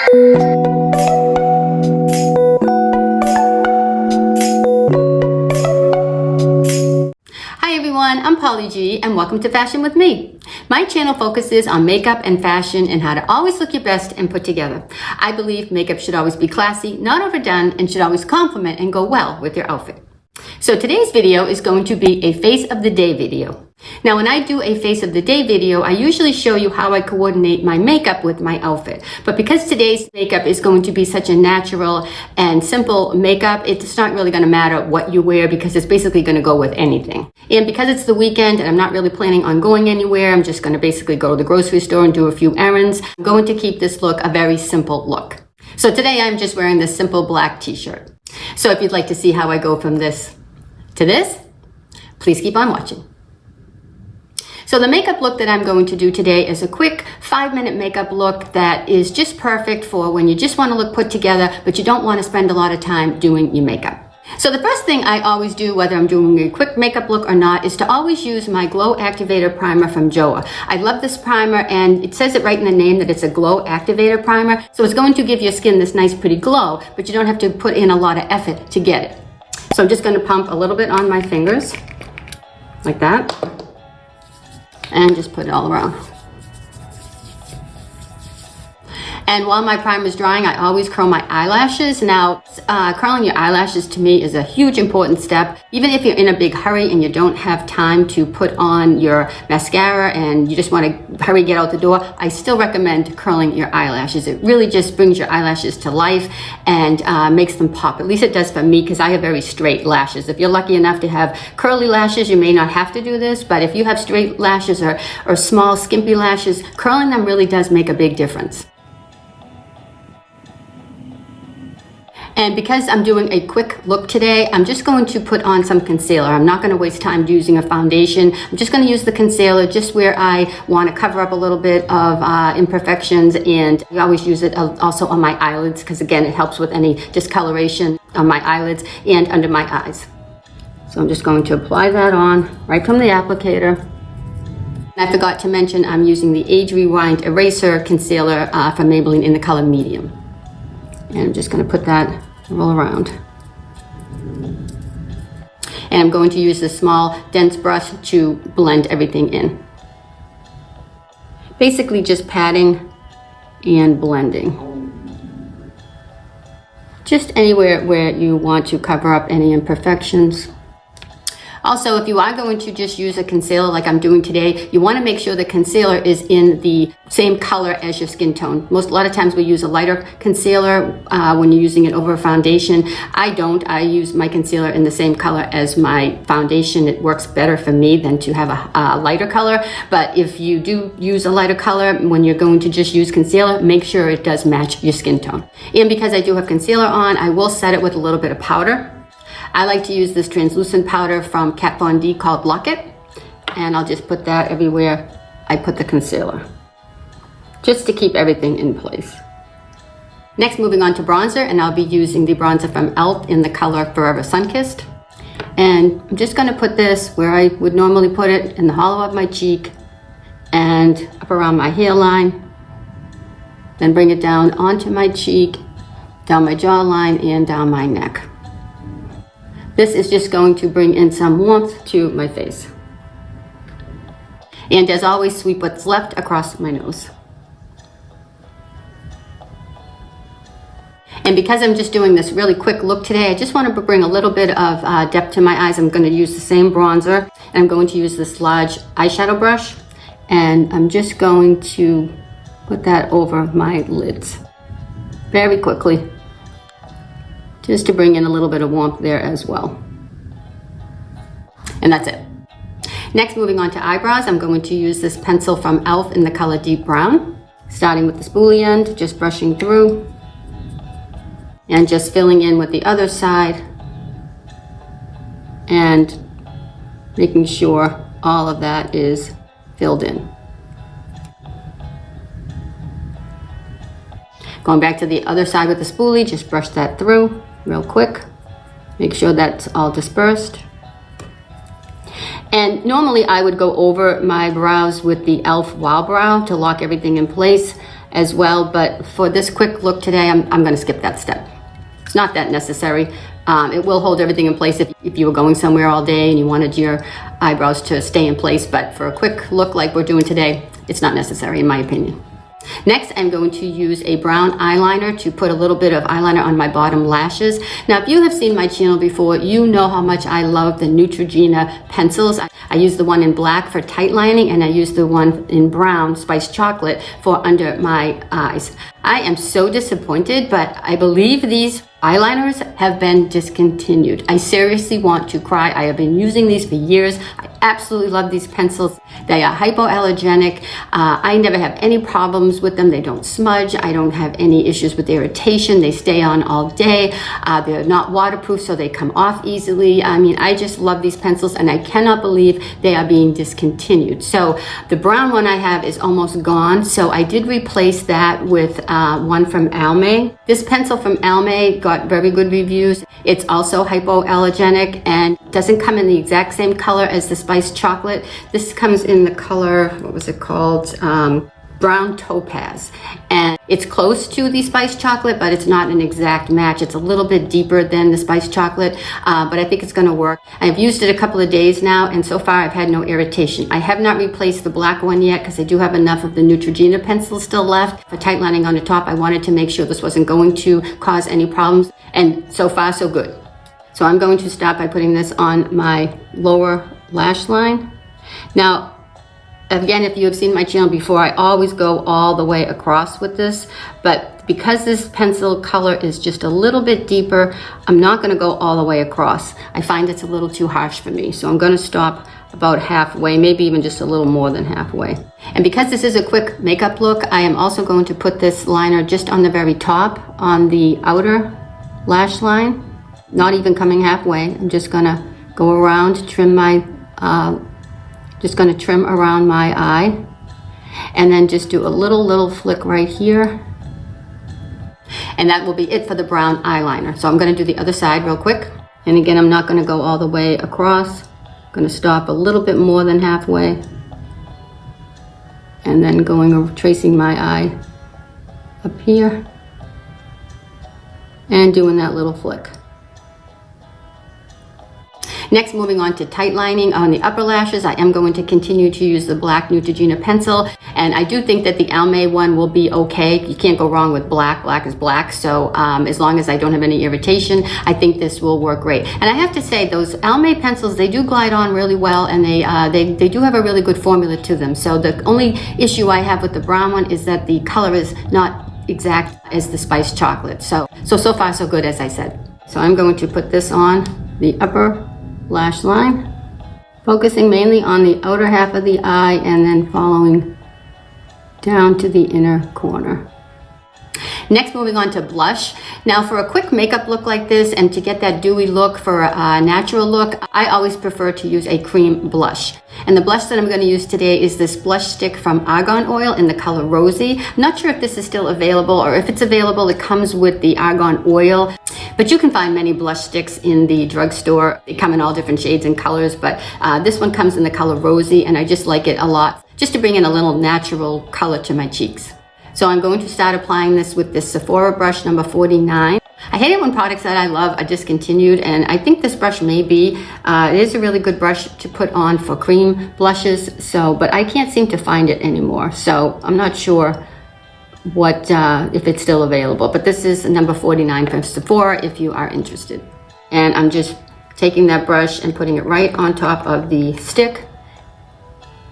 Hi everyone, I'm Polly G and welcome to Fashion with Me. My channel focuses on makeup and fashion and how to always look your best and put together. I believe makeup should always be classy, not overdone, and should always complement and go well with your outfit. So today's video is going to be a face of the day video. Now when I do a face of the day video, I usually show you how I coordinate my makeup with my outfit. But because today's makeup is going to be such a natural and simple makeup, it's not really going to matter what you wear because it's basically going to go with anything. And because it's the weekend and I'm not really planning on going anywhere, I'm just going to basically go to the grocery store and do a few errands. I'm going to keep this look a very simple look. So today I'm just wearing this simple black t-shirt. So if you'd like to see how I go from this to this, please keep on watching. So the makeup look that I'm going to do today is a quick 5-minute makeup look that is just perfect for when you just want to look put together, but you don't want to spend a lot of time doing your makeup. So the first thing I always do, whether I'm doing a quick makeup look or not, is to always use my Glow Activator Primer from Joah. I love this primer and it says it right in the name that it's a Glow Activator Primer. So it's going to give your skin this nice pretty glow, but you don't have to put in a lot of effort to get it. So I'm just going to pump a little bit on my fingers, like that, and just put it all around. And while my primer is drying, I always curl my eyelashes. Now, curling your eyelashes to me is a huge important step. Even if you're in a big hurry and you don't have time to put on your mascara and you just want to hurry get out the door, I still recommend curling your eyelashes. It really just brings your eyelashes to life and makes them pop. At least it does for me because I have very straight lashes. If you're lucky enough to have curly lashes, you may not have to do this, but if you have straight lashes or small skimpy lashes, curling them really does make a big difference. And because I'm doing a quick look today, I'm just going to put on some concealer. I'm not going to waste time using a foundation. I'm just going to use the concealer just where I want to cover up a little bit of imperfections, and I always use it also on my eyelids because again, it helps with any discoloration on my eyelids and under my eyes. So I'm just going to apply that on right from the applicator. And I forgot to mention I'm using the Age Rewind Eraser Concealer from Maybelline in the color Medium. And I'm just going to put that all around. And I'm going to use this small, dense brush to blend everything in. Basically just patting and blending. Just anywhere where you want to cover up any imperfections. Also, if you are going to just use a concealer like I'm doing today, you want to make sure the concealer is in the same color as your skin tone. A lot of times we use a lighter concealer when you're using it over a foundation. I don't. I use my concealer in the same color as my foundation. It works better for me than to have a lighter color. But if you do use a lighter color, when you're going to just use concealer, make sure it does match your skin tone. And because I do have concealer on, I will set it with a little bit of powder. I like to use this translucent powder from Kat Von D called Lock It, and I'll just put that everywhere I put the concealer, just to keep everything in place. Next, moving on to bronzer, and I'll be using the bronzer from e.l.f. in the color Forever Sunkissed. And I'm just going to put this where I would normally put it, in the hollow of my cheek and up around my hairline, then bring it down onto my cheek, down my jawline, and down my neck. This is just going to bring in some warmth to my face. And as always, sweep what's left across my nose. And because I'm just doing this really quick look today, I just want to bring a little bit of depth to my eyes. I'm going to use the same bronzer, and I'm going to use this large eyeshadow brush, and I'm just going to put that over my lids very quickly, just to bring in a little bit of warmth there as well. And that's it. Next, moving on to eyebrows, I'm going to use this pencil from e.l.f. in the color Deep Brown, starting with the spoolie end, just brushing through, and just filling in with the other side, and making sure all of that is filled in. Going back to the other side with the spoolie, just brush that through real quick. Make sure that's all dispersed. And normally I would go over my brows with the e.l.f. Wow Brow to lock everything in place. as well, but for this quick look today, I'm going to skip that step. It's not that necessary. It will hold everything in place if you were going somewhere all day and you wanted your eyebrows to stay in place, but for a quick look like we're doing today, it's not necessary in my opinion. Next, I'm going to use a brown eyeliner to put a little bit of eyeliner on my bottom lashes. Now, if you have seen my channel before, you know how much I love the Neutrogena pencils. I use the one in black for tight lining, and I use the one in brown, spiced chocolate, for under my eyes. I am so disappointed, but I believe these eyeliners have been discontinued. I seriously want to cry. I have been using these for years. I absolutely love these pencils. They are hypoallergenic. I never have any problems with them. They don't smudge. I don't have any issues with irritation. They stay on all day. They're not waterproof, so they come off easily. I mean, I just love these pencils, and I cannot believe they are being discontinued. So the brown one I have is almost gone, so I did replace that with one from Almay. This pencil from Almay got very good reviews. It's also hypoallergenic and doesn't come in the exact same color as the spiced chocolate. This comes in the color, what was it called? Brown topaz, and it's close to the spiced chocolate, but it's not an exact match. It's a little bit deeper than the spiced chocolate, but I think it's going to work. I've used it a couple of days now, and so far I've had no irritation. I have not replaced the black one yet because I do have enough of the Neutrogena pencil still left for tight lining on the top. I wanted to make sure this wasn't going to cause any problems, and so far so good. So I'm going to start by putting this on my lower lash line. Now, again, if you have seen my channel before, I always go all the way across with this, but because this pencil color is just a little bit deeper, I'm not going to go all the way across. I find it's a little too harsh for me, so I'm going to stop about halfway, maybe even just a little more than halfway. And because this is a quick makeup look, I am also going to put this liner just on the very top, on the outer lash line, not even coming halfway. I'm just going to go around, trim around my eye, and then just do a little flick right here. And that will be it for the brown eyeliner. So I'm going to do the other side real quick. And again, I'm not going to go all the way across. I'm going to stop a little bit more than halfway. And then tracing my eye up here. And doing that little flick. Next, moving on to tight lining on the upper lashes, I am going to continue to use the black Neutrogena pencil, and I do think that the Almay one will be okay. You can't go wrong with black. Black is black, so as long as I don't have any irritation, I think this will work great. And I have to say, those Almay pencils, they do glide on really well, and they do have a really good formula to them. So the only issue I have with the brown one is that the color is not exact as the spiced chocolate. So far so good, as I said. So I'm going to put this on the upper lash line, focusing mainly on the outer half of the eye and then following down to the inner corner. Next, moving on to blush. Now, for a quick makeup look like this and to get that dewy look for a natural look, I always prefer to use a cream blush. And the blush that I'm going to use today is this blush stick from Argan Oil in the color Rosy. I'm not sure if this is still available, or if it's available, it comes with the Argan Oil. But you can find many blush sticks in the drugstore. They come in all different shades and colors, but this one comes in the color Rosy, and I just like it a lot, just to bring in a little natural color to my cheeks. So I'm going to start applying this with this Sephora brush number 49. I hate it when products that I love are discontinued, and I think this brush may be. It is a really good brush to put on for cream blushes, but I can't seem to find it anymore. So I'm not sure if it's still available, but this is number 49 from Sephora if you are interested. And I'm just taking that brush and putting it right on top of the stick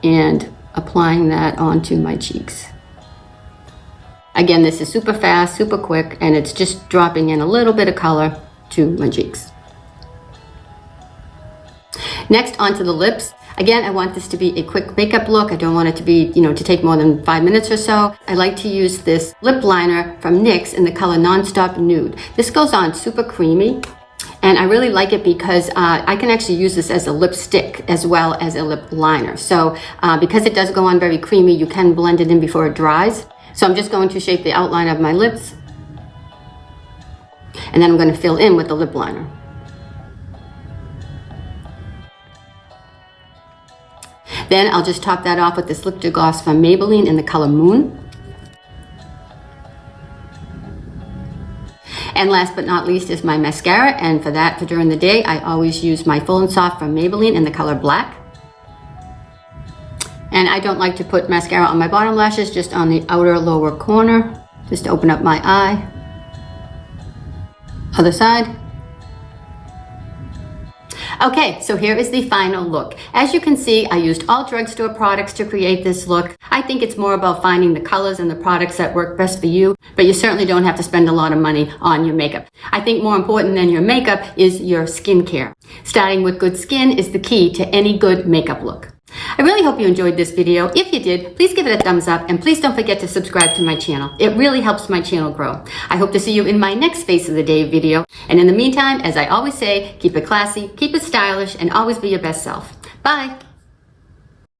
and applying that onto my cheeks. Again, this is super fast, super quick, and it's just dropping in a little bit of color to my cheeks. Next, onto the lips. Again, I want this to be a quick makeup look. I don't want it to be, to take more than 5 minutes or so. I like to use this lip liner from NYX in the color Nonstop Nude. This goes on super creamy, and I really like it because I can actually use this as a lipstick as well as a lip liner. So because it does go on very creamy, you can blend it in before it dries. So I'm just going to shape the outline of my lips, and then I'm going to fill in with the lip liner. Then I'll just top that off with this lip gloss from Maybelline in the color Moon. And last but not least is my mascara, and for that, for during the day, I always use my Full and Soft from Maybelline in the color black. And I don't like to put mascara on my bottom lashes, just on the outer lower corner, just to open up my eye. Other side. Okay, so here is the final look. As you can see, I used all drugstore products to create this look. I think it's more about finding the colors and the products that work best for you, but you certainly don't have to spend a lot of money on your makeup. I think more important than your makeup is your skincare. Starting with good skin is the key to any good makeup look. I really hope you enjoyed this video. If you did, please give it a thumbs up, and please don't forget to subscribe to my channel. It really helps my channel grow. I hope to see you in my next Face of the Day video. And in the meantime, as I always say, keep it classy, keep it stylish, and always be your best self. Bye.